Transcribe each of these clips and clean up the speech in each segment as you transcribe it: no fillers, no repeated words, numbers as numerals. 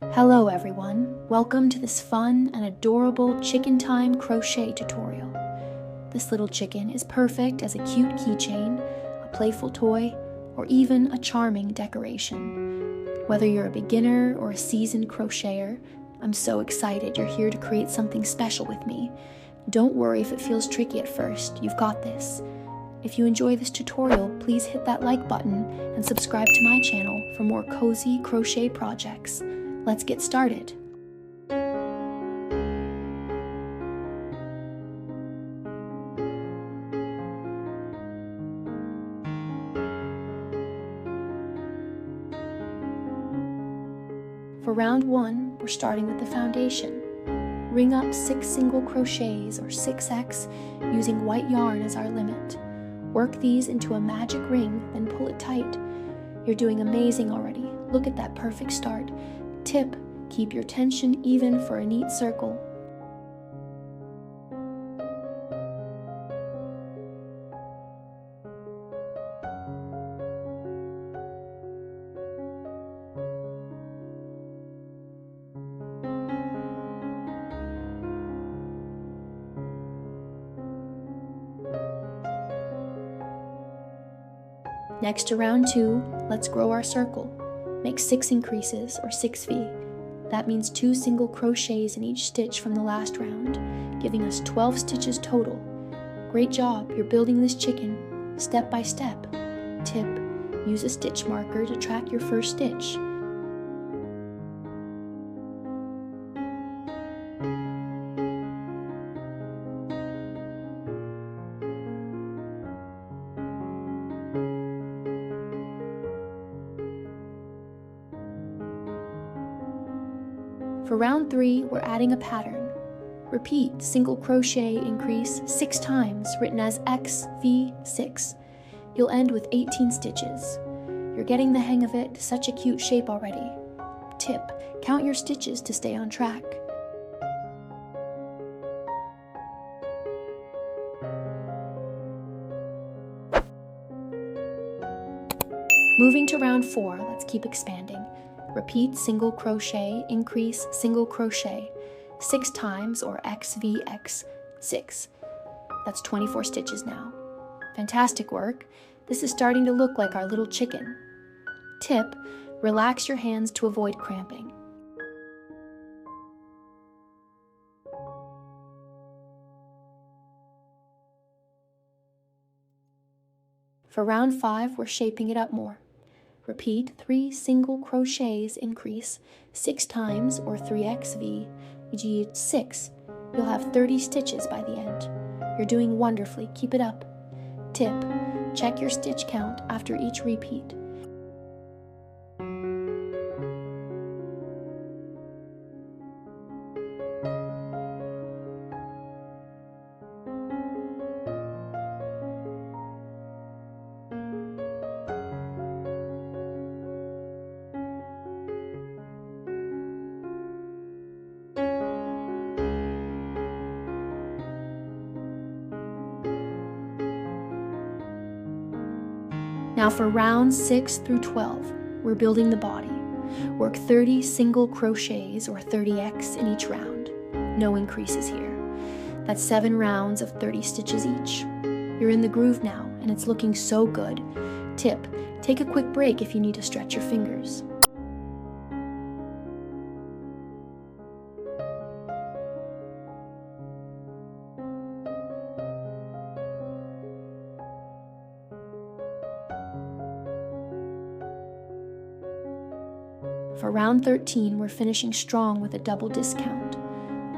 Hello everyone, welcome to this fun and adorable chicken time crochet tutorial. This little chicken is perfect as a cute keychain, a playful toy, or even a charming decoration. Whether you're a beginner or a seasoned crocheter, I'm so excited you're here to create something special with me. Don't worry if it feels tricky at first, you've got this. If you enjoy this tutorial, please hit that like button and subscribe to my channel for more cozy crochet projects. Let's get started. For round 1, we're starting with the foundation. Ring up 6 single crochets or 6x using white yarn as our limit. Work these into a magic ring, then pull it tight. You're doing amazing already. Look at that perfect start. Tip: keep your tension even for a neat circle. Next to round 2, let's grow our circle. Make 6 increases or 6V. That means 2 single crochets in each stitch from the last round, giving us 12 stitches total. Great job, you're building this chicken step by step. Tip: use a stitch marker to track your first stitch. For round 3, we're adding a pattern. Repeat single crochet increase 6 times, written as XV6. You'll end with 18 stitches. You're getting the hang of it, such a cute shape already. Tip: count your stitches to stay on track. Moving to round 4, let's keep expanding. Repeat single crochet, increase single crochet 6 times or XVX6. That's 24 stitches now. Fantastic work. This is starting to look like our little chicken. Tip: relax your hands to avoid cramping. For round 5, we're shaping it up more. Repeat 3 single crochets, increase 6 times or 3XV, e.g. 6. You'll have 30 stitches by the end. You're doing wonderfully, keep it up. Tip: check your stitch count after each repeat. Now for rounds 6 through 12, we're building the body. Work 30 single crochets or 30x in each round. No increases here. That's 7 rounds of 30 stitches each. You're in the groove now, and it's looking so good. Tip: take a quick break if you need to stretch your fingers. For round 13, we're finishing strong with a double discount.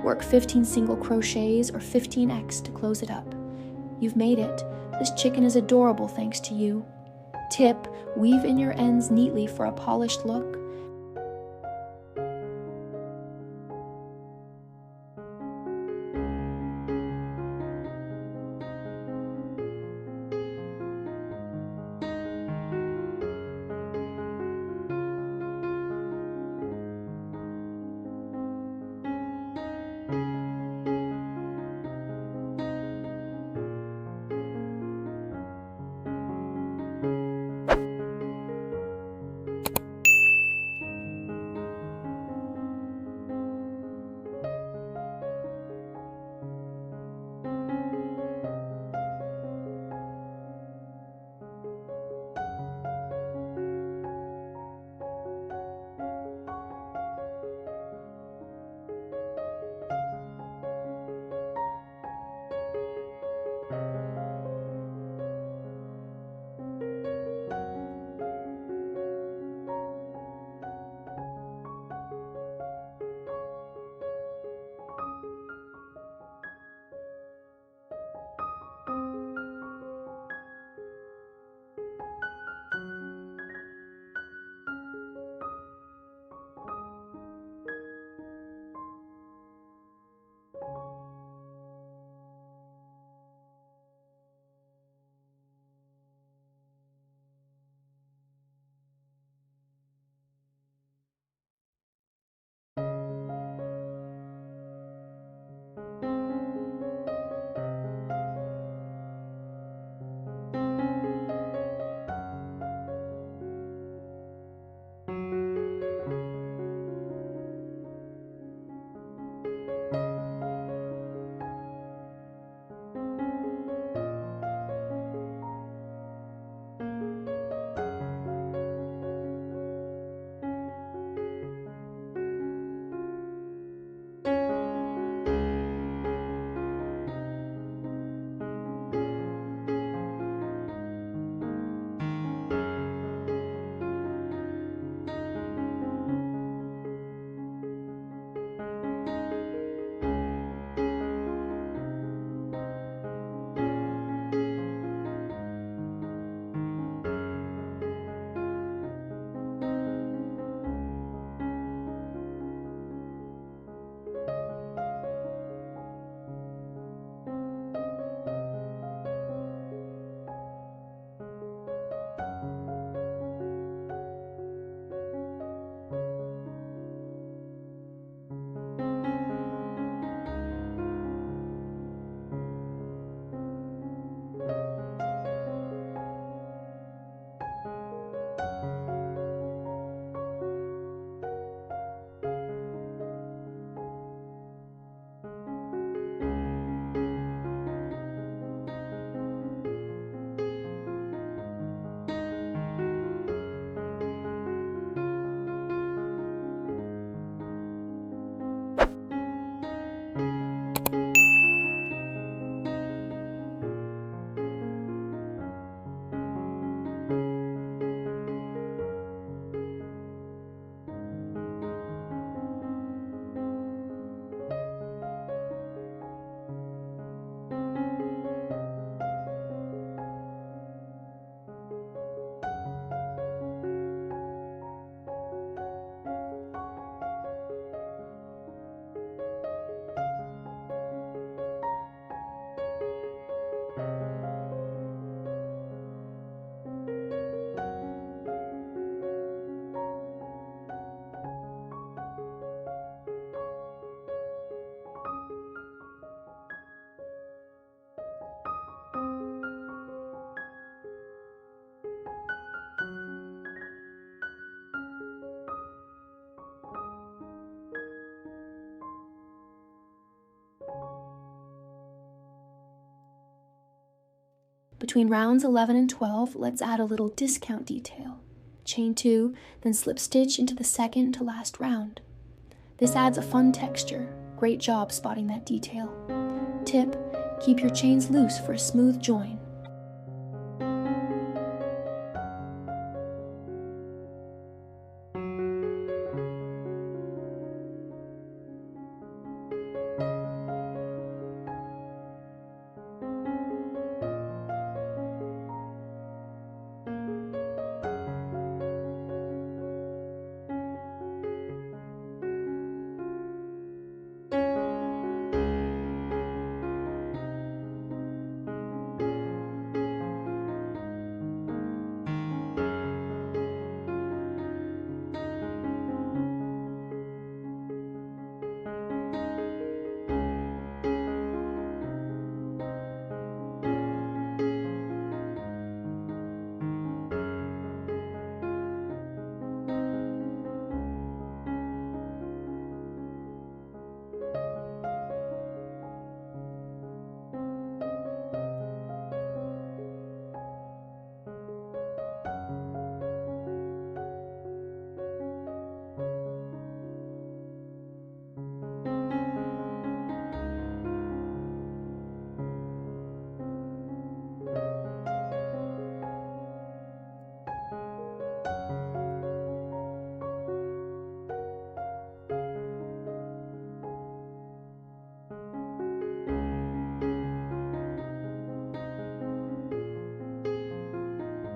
Work 15 single crochets or 15x to close it up. You've made it. This chicken is adorable thanks to you. Tip: weave in your ends neatly for a polished look. Between rounds 11 and 12, let's add a little discount detail. Chain 2, then slip stitch into the second to last round. This adds a fun texture. Great job spotting that detail. Tip: keep your chains loose for a smooth join.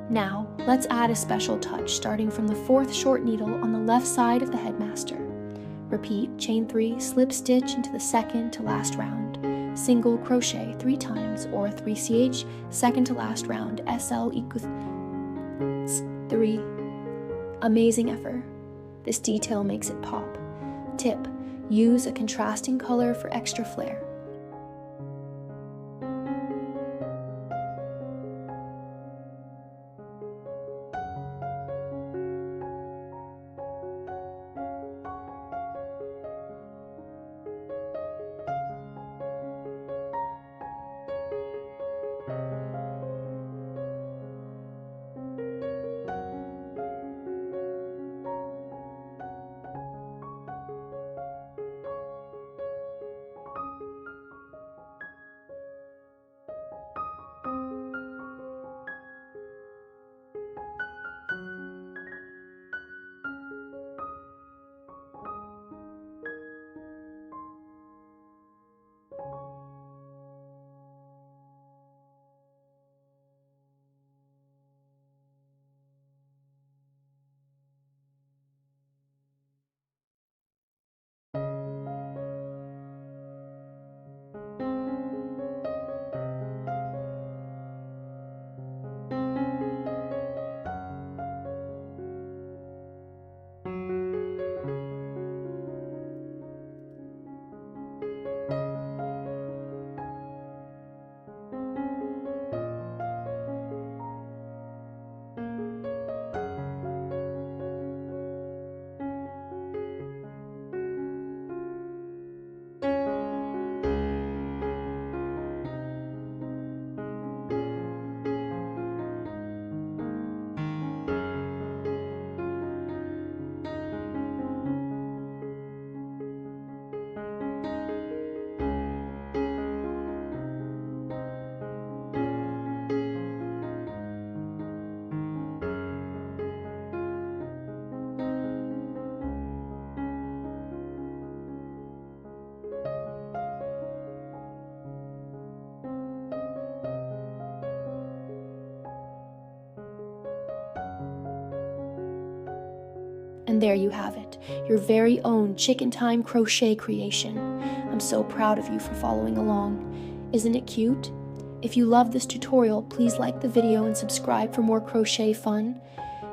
Now, let's add a special touch starting from the 4th short needle on the left side of the headmaster. Repeat chain 3, slip stitch into the second to last round. Single crochet 3 times or 3ch, second to last round, SL equals 3. Amazing effort. This detail makes it pop. Tip: use a contrasting color for extra flair. And there you have it, your very own Chicken Time crochet creation. I'm so proud of you for following along. Isn't it cute? If you love this tutorial, please like the video and subscribe for more crochet fun.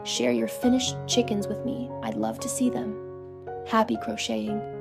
Share your finished chickens with me. I'd love to see them. Happy crocheting!